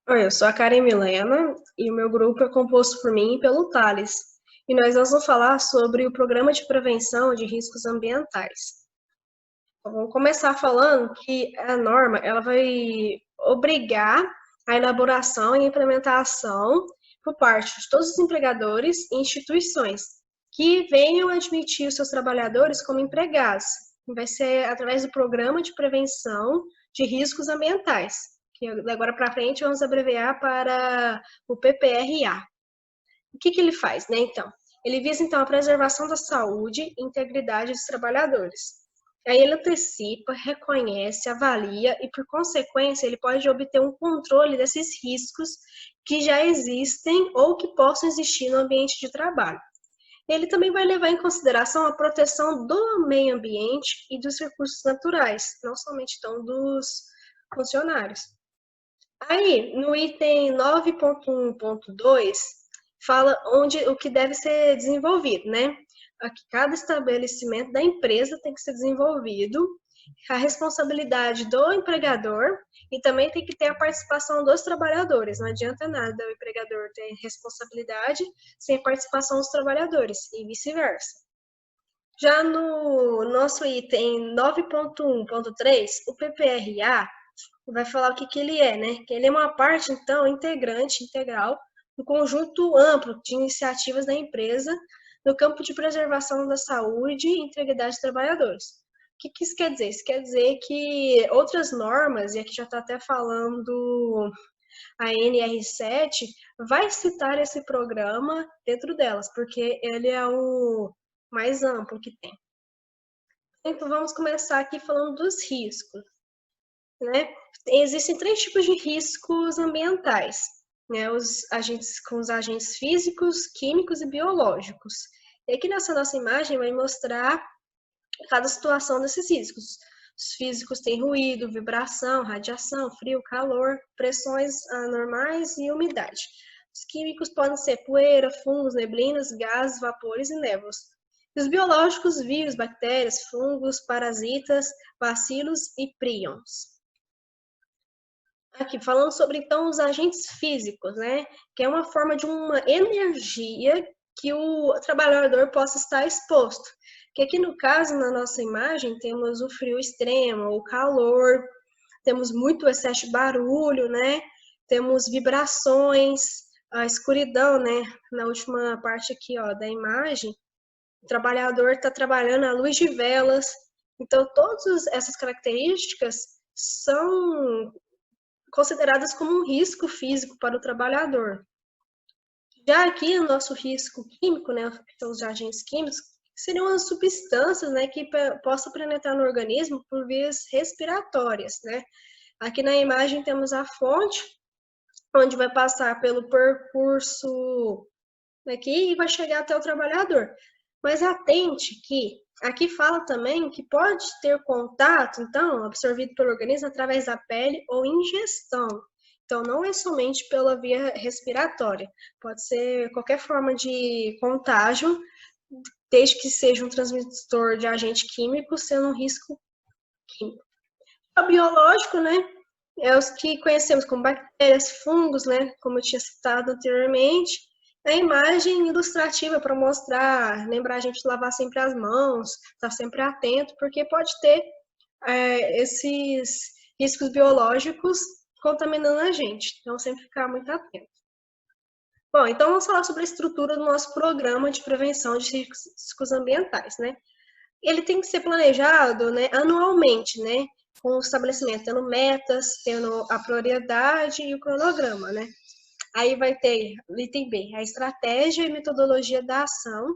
Oi, eu sou a Karen Milena e o meu grupo é composto por mim e pelo Thales. E nós vamos falar sobre o Programa de Prevenção de Riscos Ambientais. Então, vamos começar falando que a norma ela vai obrigar a elaboração e implementação por parte de todos os empregadores e instituições que venham admitir os seus trabalhadores como empregados. Vai ser através do Programa de Prevenção de Riscos Ambientais, que agora para frente vamos abreviar para o PPRA. O que ele faz, né, então? Ele visa, então, a preservação da saúde e integridade dos trabalhadores. Aí ele antecipa, reconhece, avalia e, por consequência, ele pode obter um controle desses riscos que já existem ou que possam existir no ambiente de trabalho. Ele também vai levar em consideração a proteção do meio ambiente e dos recursos naturais, não somente, então, dos funcionários. Aí, no item 9.1.2, fala o que deve ser desenvolvido, né? Aqui, cada estabelecimento da empresa tem que ser desenvolvido, a responsabilidade do empregador e também tem que ter a participação dos trabalhadores. Não adianta nada o empregador ter responsabilidade sem a participação dos trabalhadores e vice-versa. Já no nosso item 9.1.3, o PPRA vai falar o que ele é, né? Que ele é uma parte, então, integrante, integral, do conjunto amplo de iniciativas da empresa no campo de preservação da saúde e integridade dos trabalhadores. O que isso quer dizer? Isso quer dizer que outras normas, e aqui já está até falando a NR7, vai citar esse programa dentro delas, porque ele é o mais amplo que tem. Então, vamos começar aqui falando dos riscos, né? Existem três tipos de riscos ambientais, né? Com os agentes físicos, químicos e biológicos. E aqui nessa nossa imagem vai mostrar cada situação desses riscos. Os físicos têm ruído, vibração, radiação, frio, calor, pressões anormais e umidade. Os químicos podem ser poeira, fungos, neblinas, gases, vapores e névoas. E os biológicos, vírus, bactérias, fungos, parasitas, bacilos e príons. Aqui, falando sobre, então, os agentes físicos, né? Que é uma forma de uma energia que o trabalhador possa estar exposto. Que aqui, no caso, na nossa imagem, temos o frio extremo, o calor, temos muito excesso de barulho, né? Temos vibrações, a escuridão, né? Na última parte aqui, ó, da imagem, o trabalhador está trabalhando à luz de velas. Então, todas essas características são consideradas como um risco físico para o trabalhador. Já aqui, o nosso risco químico, né, os agentes químicos, seriam as substâncias, né, que possam penetrar no organismo por vias respiratórias, né. Aqui na imagem temos a fonte, onde vai passar pelo percurso aqui e vai chegar até o trabalhador. Mas atente que aqui fala também que pode ter contato, então, absorvido pelo organismo através da pele ou ingestão. Então, não é somente pela via respiratória, pode ser qualquer forma de contágio, desde que seja um transmissor de agente químico, sendo um risco químico. O biológico, né, é os que conhecemos como bactérias, fungos, né, como eu tinha citado anteriormente. A imagem ilustrativa para mostrar, lembrar a gente de lavar sempre as mãos, estar sempre atento, porque pode ter esses riscos biológicos contaminando a gente. Então, sempre ficar muito atento. Bom, então vamos falar sobre a estrutura do nosso programa de prevenção de riscos ambientais, né? Ele tem que ser planejado, né, anualmente, né? Com o estabelecimento, tendo metas, tendo a prioridade e o cronograma, né? Aí vai ter, item B, a estratégia e metodologia da ação,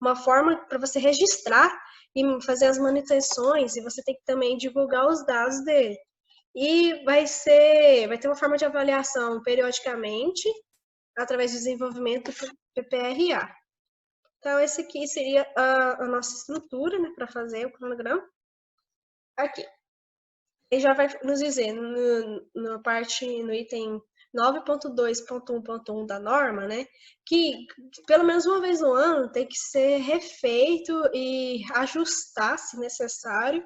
uma forma para você registrar e fazer as manutenções, e você tem que também divulgar os dados dele. E vai ter uma forma de avaliação periodicamente, através do desenvolvimento do PPRA. Então, esse aqui seria a nossa estrutura, né, para fazer o cronograma. Aqui. Ele já vai nos dizer, no item 9.2.1.1 da norma, né, que pelo menos uma vez no ano tem que ser refeito e ajustar, se necessário,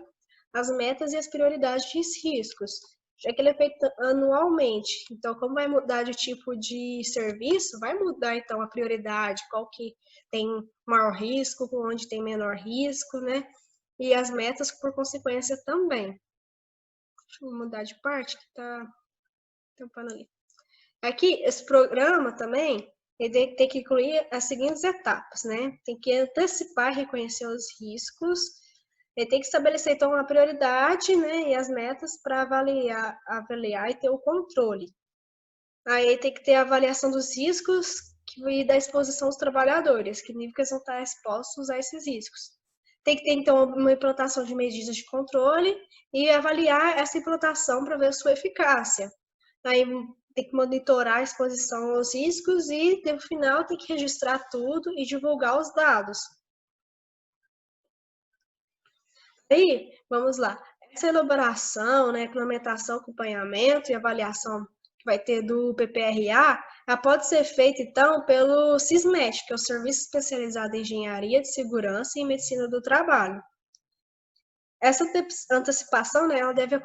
as metas e as prioridades de riscos. já que ele é feito anualmente. Então, como vai mudar de tipo de serviço, vai mudar então a prioridade, qual que tem maior risco, onde tem menor risco, né? E as metas, por consequência, também. Deixa eu mudar de parte, que tá tampando ali. Aqui, esse programa também, ele tem que incluir as seguintes etapas, né? Tem que antecipar e reconhecer os riscos, ele tem que estabelecer, então, a prioridade, né, e as metas para avaliar e ter o controle. Aí tem que ter a avaliação dos riscos e da exposição dos trabalhadores, que nível que eles vão estar expostos a esses riscos. Tem que ter, então, uma implantação de medidas de controle e avaliar essa implantação para ver a sua eficácia. Aí tem que monitorar a exposição aos riscos e, no final, tem que registrar tudo e divulgar os dados. Aí, vamos lá. Essa elaboração, né, implementação, acompanhamento e avaliação que vai ter do PPRA, ela pode ser feita, então, pelo SISMET, que é o Serviço Especializado em Engenharia de Segurança e Medicina do Trabalho. Essa antecipação, né, ela deve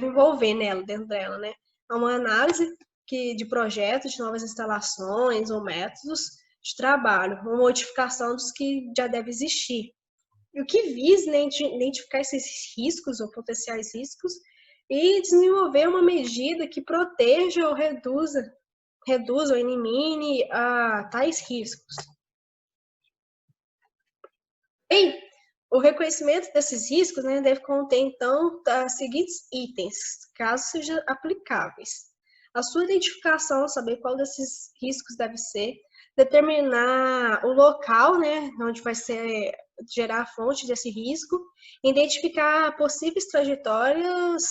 envolver nela, dentro dela, né, uma análise de projetos de novas instalações ou métodos de trabalho, uma modificação dos que já devem existir. E o que visa, né, identificar esses riscos ou potenciais riscos e desenvolver uma medida que proteja ou reduza ou elimine tais riscos. E o reconhecimento desses riscos, né, deve conter, então, os seguintes itens, caso sejam aplicáveis. A sua identificação, saber qual desses riscos deve ser, determinar o local, né, onde vai ser gerar a fonte desse risco, identificar possíveis trajetórias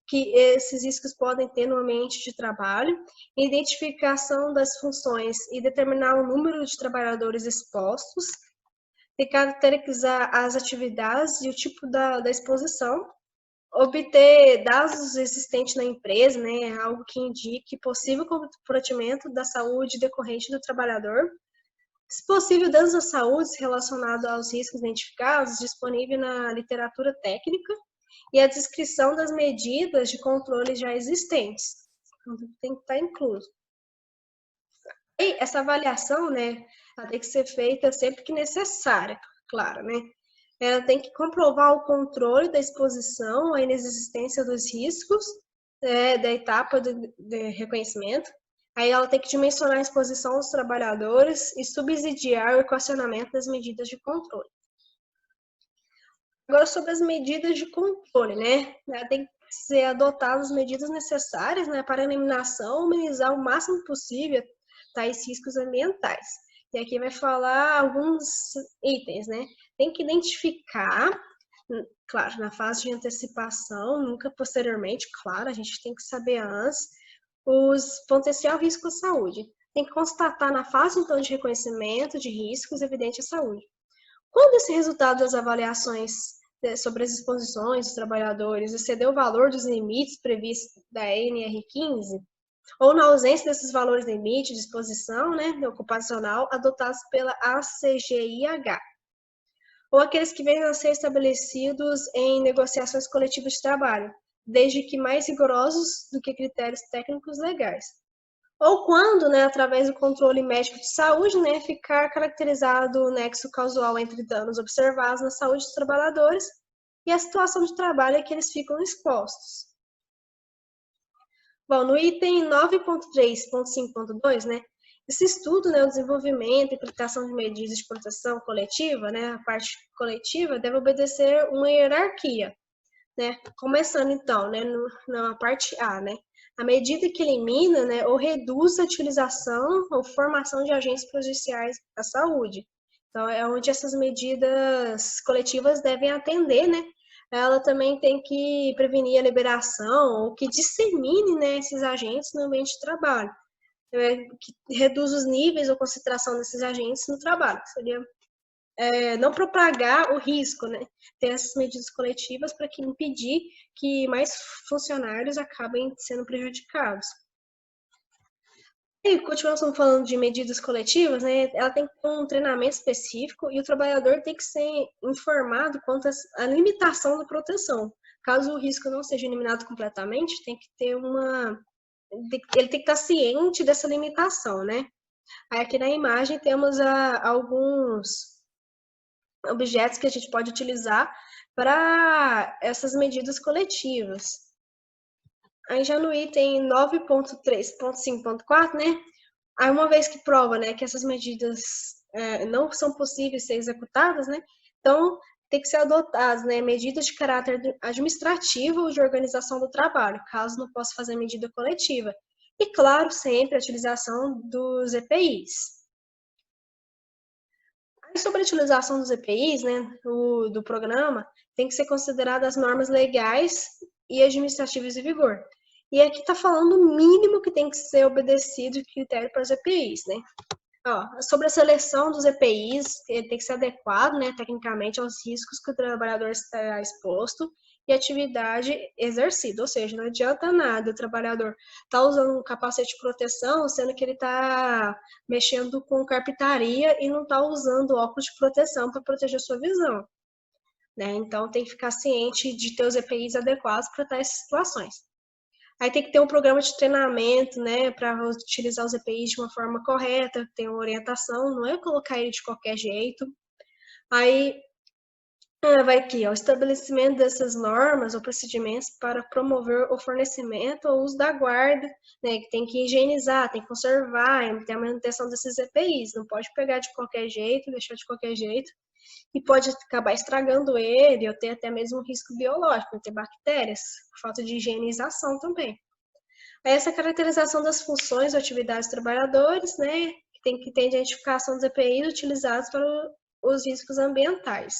que esses riscos podem ter no ambiente de trabalho, identificação das funções e determinar o número de trabalhadores expostos, de caracterizar as atividades e o tipo da exposição, obter dados existentes na empresa, né, algo que indique possível comprometimento da saúde decorrente do trabalhador, se possível, danos à saúde relacionados aos riscos identificados, disponível na literatura técnica, e a descrição das medidas de controle já existentes. Então, tem que estar incluso. E essa avaliação, né, ela tem que ser feita sempre que necessária, claro, né? Ela tem que comprovar o controle da exposição, a inexistência dos riscos, da etapa de reconhecimento. Aí ela tem que dimensionar a exposição aos trabalhadores e subsidiar o equacionamento das medidas de controle. Agora, sobre as medidas de controle, né? Ela tem que ser adotadas as medidas necessárias, né, para a eliminação ou minimizar o máximo possível tais riscos ambientais. E aqui vai falar alguns itens, né? Tem que identificar, claro, na fase de antecipação, nunca posteriormente, claro, a gente tem que saber antes, os potencial risco à saúde. Tem que constatar na fase, então, de reconhecimento de riscos evidentes à saúde. Quando esse resultado das avaliações sobre as exposições dos trabalhadores exceder o valor dos limites previstos da NR15, ou na ausência desses valores limite de exposição, né, ocupacional, adotados pela ACGIH, ou aqueles que venham a ser estabelecidos em negociações coletivas de trabalho, desde que mais rigorosos do que critérios técnicos legais. Ou quando, né, através do controle médico de saúde, né, ficar caracterizado o nexo causal entre danos observados na saúde dos trabalhadores e a situação de trabalho a que eles ficam expostos. Bom, no item 9.3.5.2, né, esse estudo, né, o desenvolvimento e aplicação de medidas de proteção coletiva, né, a parte coletiva deve obedecer uma hierarquia, né, começando então, né, na parte A, né, a medida que elimina, né, ou reduz a utilização ou formação de agentes prejudiciais à saúde. Então, é onde essas medidas coletivas devem atender, né? Ela também tem que prevenir a liberação ou que dissemine, né, esses agentes no ambiente de trabalho, que reduz os níveis ou concentração desses agentes no trabalho. Seria não propagar o risco, né? Ter essas medidas coletivas para impedir que mais funcionários acabem sendo prejudicados. E continuamos falando de medidas coletivas, né? Ela tem que ter um treinamento específico e o trabalhador tem que ser informado quanto à limitação da proteção, Caso o risco não seja eliminado completamente, tem que ter ele tem que estar ciente dessa limitação, né? Aí aqui na imagem temos alguns objetos que a gente pode utilizar para essas medidas coletivas. Aí já no item 9.3.5.4, né? Aí uma vez que prova, né, que essas medidas não são possíveis ser executadas, né? Então tem que ser adotadas, né, medidas de caráter administrativo ou de organização do trabalho, caso não possa fazer medida coletiva. E claro, sempre a utilização dos EPIs. Sobre a utilização dos EPIs, né, do programa, tem que ser consideradas as normas legais e administrativas em vigor. E aqui está falando o mínimo que tem que ser obedecido de critério para os EPIs, né? Sobre a seleção dos EPIs, ele tem que ser adequado, né, tecnicamente, aos riscos que o trabalhador está exposto e atividade exercida, ou seja, não adianta nada o trabalhador estar usando um capacete de proteção, sendo que ele está mexendo com carpintaria e não está usando óculos de proteção para proteger sua visão, né? Então tem que ficar ciente de ter os EPIs adequados para tais situações. Aí tem que ter um programa de treinamento, né, para utilizar os EPIs de uma forma correta, ter uma orientação, não é colocar ele de qualquer jeito. Aí vai aqui, o estabelecimento dessas normas ou procedimentos para promover o fornecimento ou uso da guarda, né, que tem que higienizar, tem que conservar, tem a manutenção desses EPIs, não pode pegar de qualquer jeito, deixar de qualquer jeito, e pode acabar estragando ele, ou ter até mesmo um risco biológico, ter bactérias, por falta de higienização também. Essa caracterização das funções ou atividades dos trabalhadores, né, que tem que ter identificação dos EPIs utilizados para os riscos ambientais.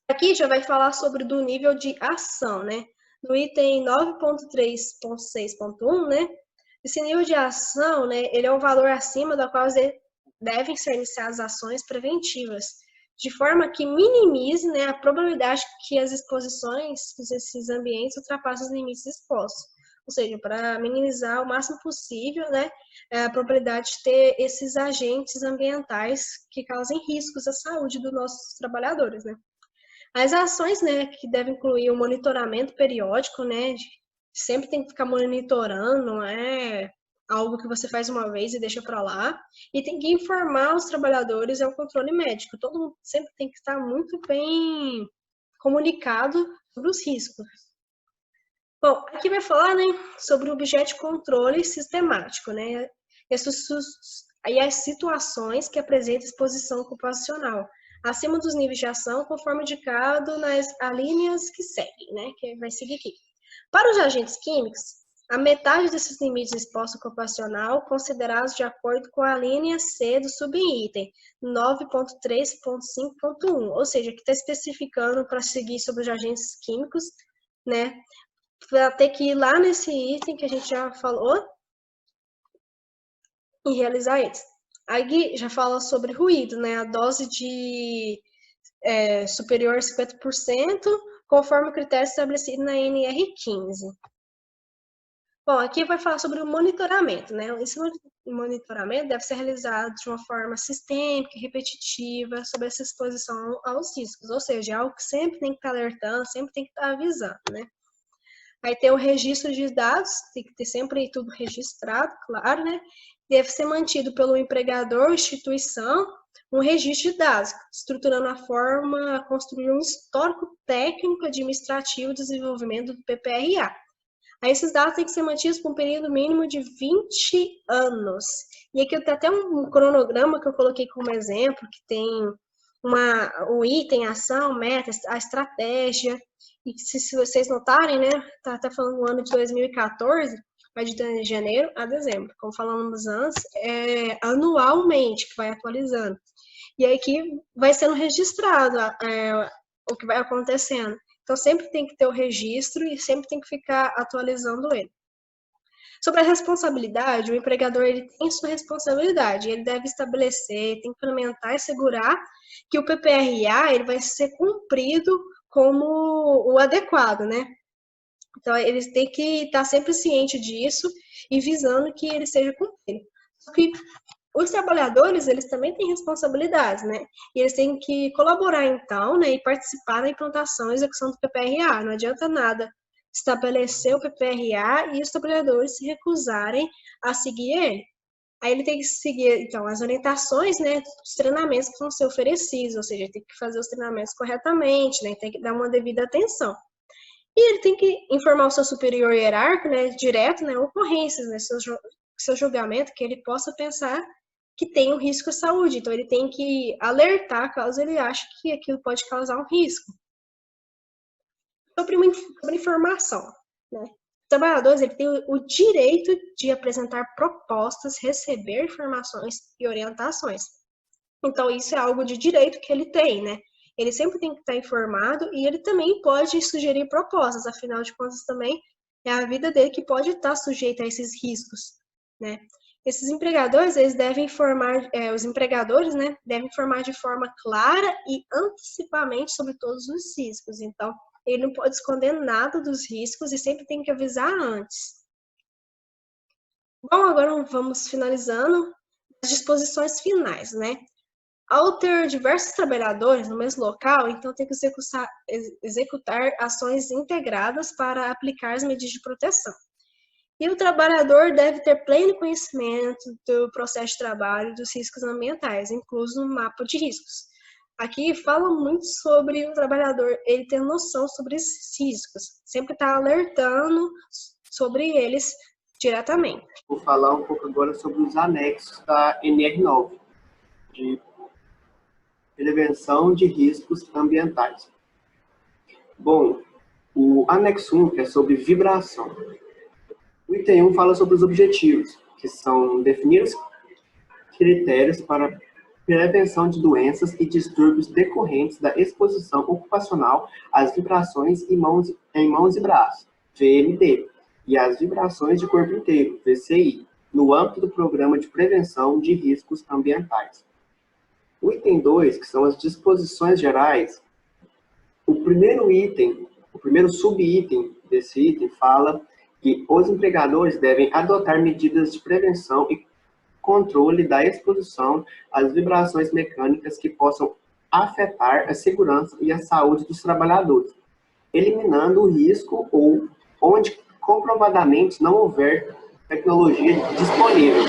Aqui já vai falar sobre do nível de ação, né? No item 9.3.6.1, né? Esse nível de ação, né, ele é um valor acima do qual devem ser iniciadas ações preventivas, de forma que minimize, né, a probabilidade que as exposições desses ambientes ultrapassem os limites expostos. Ou seja, para minimizar o máximo possível, né, a probabilidade de ter esses agentes ambientais que causem riscos à saúde dos nossos trabalhadores, né. As ações, né, que devem incluir o monitoramento periódico, né, sempre tem que ficar monitorando, não é algo que você faz uma vez e deixa para lá, e tem que informar os trabalhadores ao controle médico. Todo mundo sempre tem que estar muito bem comunicado sobre os riscos. Bom, aqui vai falar, né, sobre o objeto de controle sistemático, né, e as situações que apresentam exposição ocupacional, acima dos níveis de ação, conforme indicado nas alíneas que seguem, né, que vai seguir aqui. Para os agentes químicos, a metade desses limites expostos ocupacional considerados de acordo com a linha C do subitem 9.3.5.1, ou seja, que está especificando para seguir sobre os agentes químicos, né, para ter que ir lá nesse item que a gente já falou e realizar eles. Aí já fala sobre ruído, né, a dose de superior a 50%, conforme o critério estabelecido na NR15. Bom, aqui vai falar sobre o monitoramento, né? Esse monitoramento deve ser realizado de uma forma sistêmica e repetitiva sobre essa exposição aos riscos, ou seja, é algo que sempre tem que estar alertando, sempre tem que estar avisando, né? Aí tem o registro de dados, tem que ter sempre tudo registrado, claro, né? Deve ser mantido pelo empregador ou instituição um registro de dados, estruturando a forma a construir um histórico técnico administrativo de desenvolvimento do PPRA. Aí esses dados têm que ser mantidos por um período mínimo de 20 anos. E aqui tem até um cronograma que eu coloquei como exemplo, que tem um item, ação, meta, a estratégia. E se vocês notarem, né, tá até falando do ano de 2014, vai de janeiro a dezembro. Como falamos antes, anualmente que vai atualizando. E aí que vai sendo registrado o que vai acontecendo. Então, sempre tem que ter o registro e sempre tem que ficar atualizando ele. Sobre a responsabilidade, o empregador ele tem sua responsabilidade, ele deve estabelecer, tem que implementar e assegurar que o PPRA ele vai ser cumprido como o adequado, né? Então, eles têm que estar sempre ciente disso e visando que ele seja cumprido. Só que Os trabalhadores, eles também têm responsabilidades, né? E eles têm que colaborar, então, né, e participar da implantação e execução do PPRA. Não adianta nada estabelecer o PPRA e os trabalhadores se recusarem a seguir ele. Aí ele tem que seguir, então, as orientações, né, dos treinamentos que vão ser oferecidos, ou seja, ele tem que fazer os treinamentos corretamente, né, tem que dar uma devida atenção. E ele tem que informar o seu superior hierárquico, né, direto, né, ocorrências, né, seu julgamento, que ele possa pensar que tem um risco à saúde. Então, ele tem que alertar caso ele ache que aquilo pode causar um risco. Sobre informação, né? Os trabalhadores ele tem o direito de apresentar propostas, receber informações e orientações. Então, isso é algo de direito que ele tem, né? Ele sempre tem que estar informado e ele também pode sugerir propostas, afinal de contas também é a vida dele que pode estar sujeita a esses riscos, né? Esses empregadores, eles devem informar, os empregadores, né, devem informar de forma clara e antecipadamente sobre todos os riscos. Então, ele não pode esconder nada dos riscos e sempre tem que avisar antes. Bom, agora vamos finalizando as disposições finais, né? Ao ter diversos trabalhadores no mesmo local, então tem que executar ações integradas para aplicar as medidas de proteção. E o trabalhador deve ter pleno conhecimento do processo de trabalho e dos riscos ambientais, incluso no mapa de riscos. Aqui fala muito sobre o trabalhador, ele ter noção sobre esses riscos, sempre estar alertando sobre eles diretamente. Vou falar um pouco agora sobre os anexos da NR9, de prevenção de riscos ambientais. Bom, o anexo 1 é sobre vibração. O item 1 fala sobre os objetivos, que são definir os critérios para prevenção de doenças e distúrbios decorrentes da exposição ocupacional às vibrações em mãos e braços, VMB, e às vibrações de corpo inteiro, VCI, no âmbito do Programa de Prevenção de Riscos Ambientais. O item 2, que são as disposições gerais, o primeiro subitem desse item fala que os empregadores devem adotar medidas de prevenção e controle da exposição às vibrações mecânicas que possam afetar a segurança e a saúde dos trabalhadores, eliminando o risco ou onde comprovadamente não houver tecnologia disponível,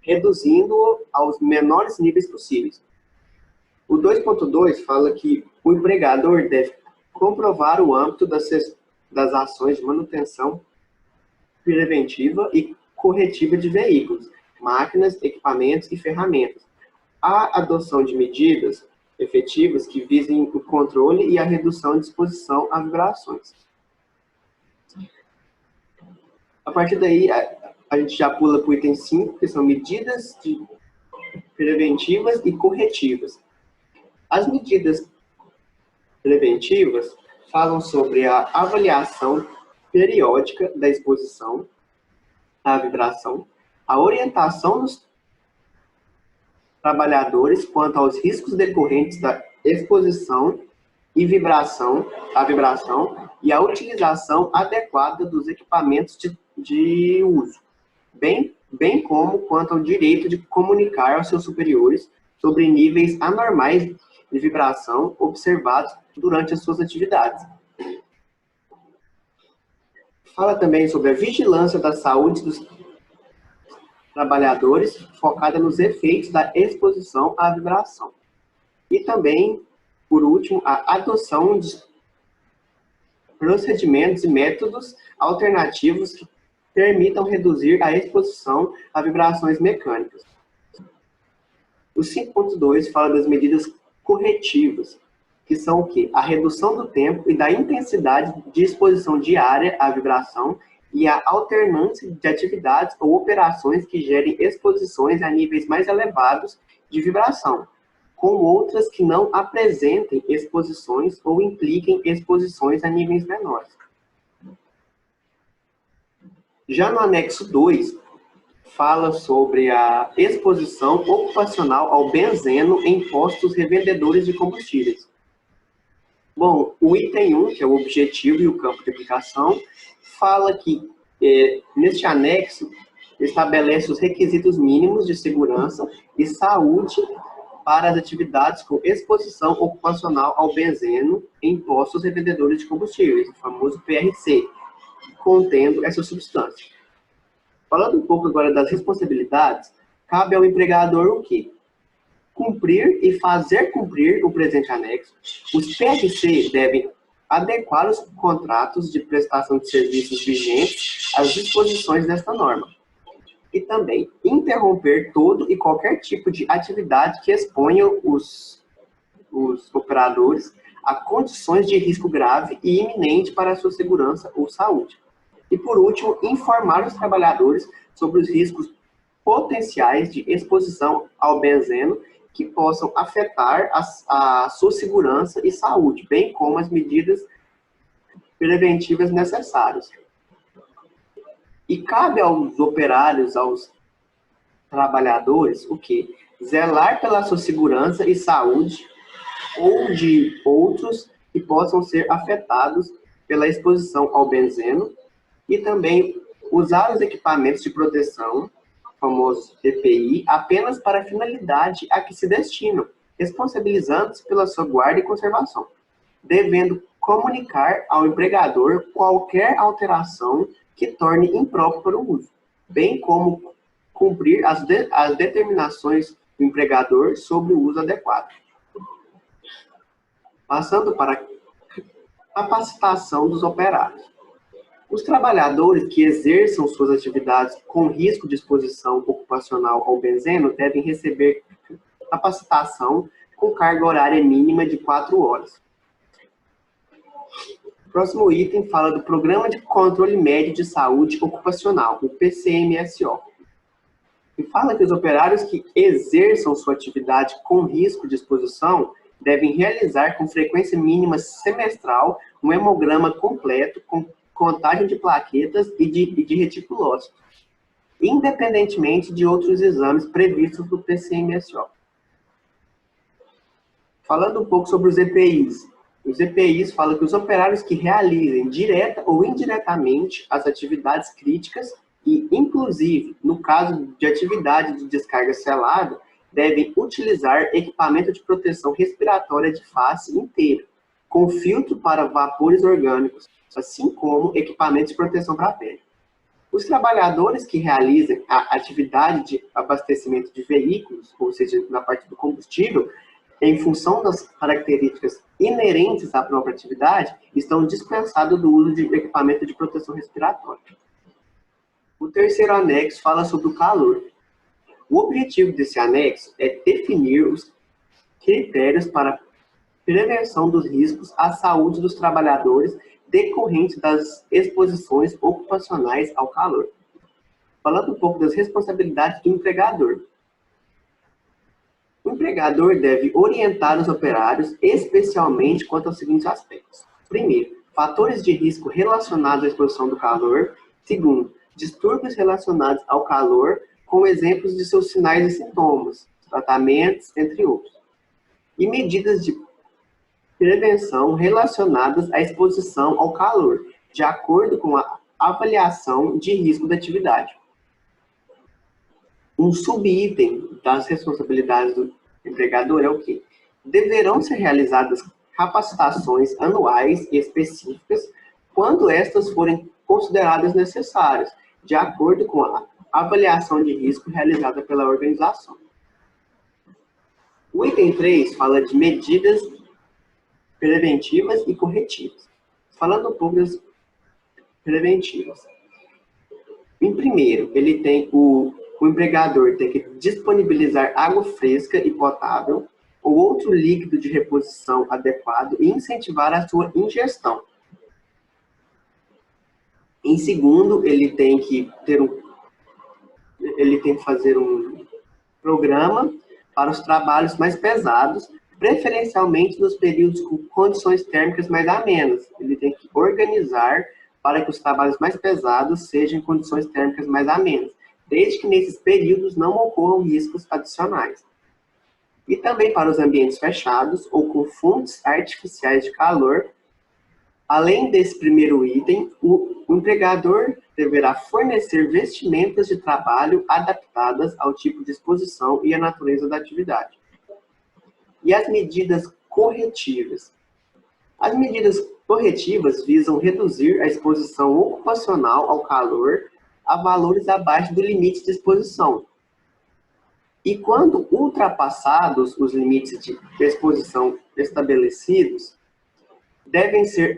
reduzindo-o aos menores níveis possíveis. O 2.2 fala que o empregador deve comprovar o âmbito das ações de manutenção preventiva e corretiva de veículos, máquinas, equipamentos e ferramentas. A adoção de medidas efetivas que visem o controle e a redução de exposição a vibrações. A partir daí, a gente já pula para o item 5, que são medidas preventivas e corretivas. As medidas preventivas falam sobre a avaliação periódica da exposição à vibração, a orientação dos trabalhadores quanto aos riscos decorrentes da exposição à vibração e a utilização adequada dos equipamentos de uso, bem como quanto ao direito de comunicar aos seus superiores sobre níveis anormais de vibração observados durante as suas atividades. Fala também sobre a vigilância da saúde dos trabalhadores, focada nos efeitos da exposição à vibração. E também, por último, a adoção de procedimentos e métodos alternativos que permitam reduzir a exposição a vibrações mecânicas. O 5.2 fala das medidas corretivas, que são o quê? A redução do tempo e da intensidade de exposição diária à vibração e a alternância de atividades ou operações que gerem exposições a níveis mais elevados de vibração, com outras que não apresentem exposições ou impliquem exposições a níveis menores. Já no anexo 2, fala sobre a exposição ocupacional ao benzeno em postos revendedores de combustíveis. Bom, o item 1, que é o objetivo e o campo de aplicação, fala que, neste anexo, estabelece os requisitos mínimos de segurança e saúde para as atividades com exposição ocupacional ao benzeno em postos revendedores de combustíveis, o famoso PRC, contendo essa substância. Falando um pouco agora das responsabilidades, cabe ao empregador o quê? Cumprir e fazer cumprir o presente anexo. Os PRC devem adequar os contratos de prestação de serviços vigentes às disposições desta norma. E também interromper todo e qualquer tipo de atividade que exponha os operadores a condições de risco grave e iminente para a sua segurança ou saúde. E, por último, informar os trabalhadores sobre os riscos potenciais de exposição ao benzeno que possam afetar a sua segurança e saúde, bem como as medidas preventivas necessárias. E cabe aos operários, aos trabalhadores, o quê? Zelar pela sua segurança e saúde ou de outros que possam ser afetados pela exposição ao benzeno e também usar os equipamentos de proteção, famosos EPI, apenas para a finalidade a que se destinam, responsabilizando-se pela sua guarda e conservação, devendo comunicar ao empregador qualquer alteração que torne impróprio para o uso, bem como cumprir as determinações do empregador sobre o uso adequado. Passando para a capacitação dos operários. Os trabalhadores que exerçam suas atividades com risco de exposição ocupacional ao benzeno devem receber capacitação com carga horária mínima de 4 horas. O próximo item fala do Programa de Controle Médio de Saúde Ocupacional, o PCMSO. E fala que os operários que exerçam sua atividade com risco de exposição devem realizar com frequência mínima semestral um hemograma completo com contagem de plaquetas e de reticulócitos, independentemente de outros exames previstos no PCMSO. Falando um pouco sobre os EPIs. Os EPIs falam que os operários que realizem direta ou indiretamente as atividades críticas e, inclusive, no caso de atividade de descarga selada, devem utilizar equipamento de proteção respiratória de face inteira, com filtro para vapores orgânicos, assim como equipamento de proteção para a pele. Os trabalhadores que realizem a atividade de abastecimento de veículos, ou seja, na parte do combustível, em função das características inerentes à própria atividade, estão dispensados do uso de equipamento de proteção respiratória. O terceiro anexo fala sobre o calor. O objetivo desse anexo é definir os critérios para prevenção dos riscos à saúde dos trabalhadores decorrentes das exposições ocupacionais ao calor. Falando um pouco das responsabilidades do empregador. O empregador deve orientar os operários, especialmente quanto aos seguintes aspectos. Primeiro, fatores de risco relacionados à exposição do calor. Segundo, distúrbios relacionados ao calor, com exemplos de seus sinais e sintomas, tratamentos, entre outros. E medidas de prevenção relacionadas à exposição ao calor, de acordo com a avaliação de risco da atividade. Um subitem das responsabilidades do empregador é o quê? Deverão ser realizadas capacitações anuais e específicas quando estas forem consideradas necessárias, de acordo com a avaliação de risco realizada pela organização. O item 3 fala de medidas preventivas e corretivas. Falando um pouco das preventivas. Em primeiro, ele tem o empregador tem que disponibilizar água fresca e potável ou outro líquido de reposição adequado e incentivar a sua ingestão. Em segundo, ele tem que fazer um programa para os trabalhos mais pesados, preferencialmente nos períodos com condições térmicas mais amenas. Ele tem que organizar para que os trabalhos mais pesados sejam em condições térmicas mais amenas, desde que nesses períodos não ocorram riscos adicionais. E também para os ambientes fechados ou com fontes artificiais de calor, Além desse primeiro item, o empregador deverá fornecer vestimentas de trabalho adaptadas ao tipo de exposição e à natureza da atividade. E as medidas corretivas? As medidas corretivas visam reduzir a exposição ocupacional ao calor a valores abaixo do limite de exposição. E quando ultrapassados os limites de exposição estabelecidos, devem ser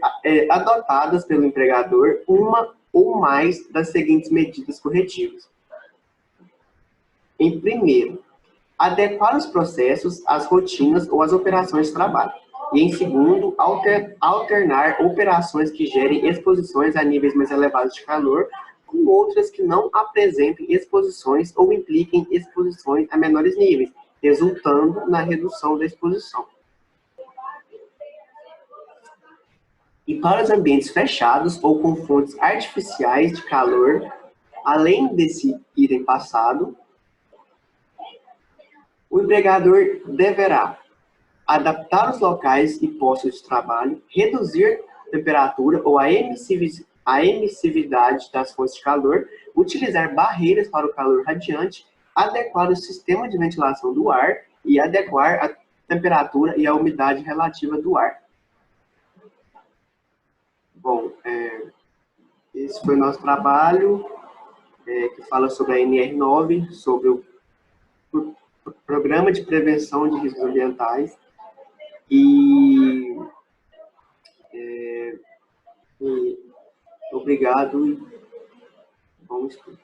adotadas pelo empregador uma ou mais das seguintes medidas corretivas. Em primeiro, adequar os processos às rotinas ou às operações de trabalho. E em segundo, alternar operações que gerem exposições a níveis mais elevados de calor com outras que não apresentem exposições ou impliquem exposições a menores níveis, resultando na redução da exposição. E para os ambientes fechados ou com fontes artificiais de calor, além desse item passado, o empregador deverá adaptar os locais e postos de trabalho, reduzir a temperatura ou a emissividade das fontes de calor, utilizar barreiras para o calor radiante, adequar o sistema de ventilação do ar e adequar a temperatura e a umidade relativa do ar. Bom, esse foi o nosso trabalho, que fala sobre a NR9, sobre o Programa de Prevenção de Riscos Ambientais. E obrigado e bom estudo.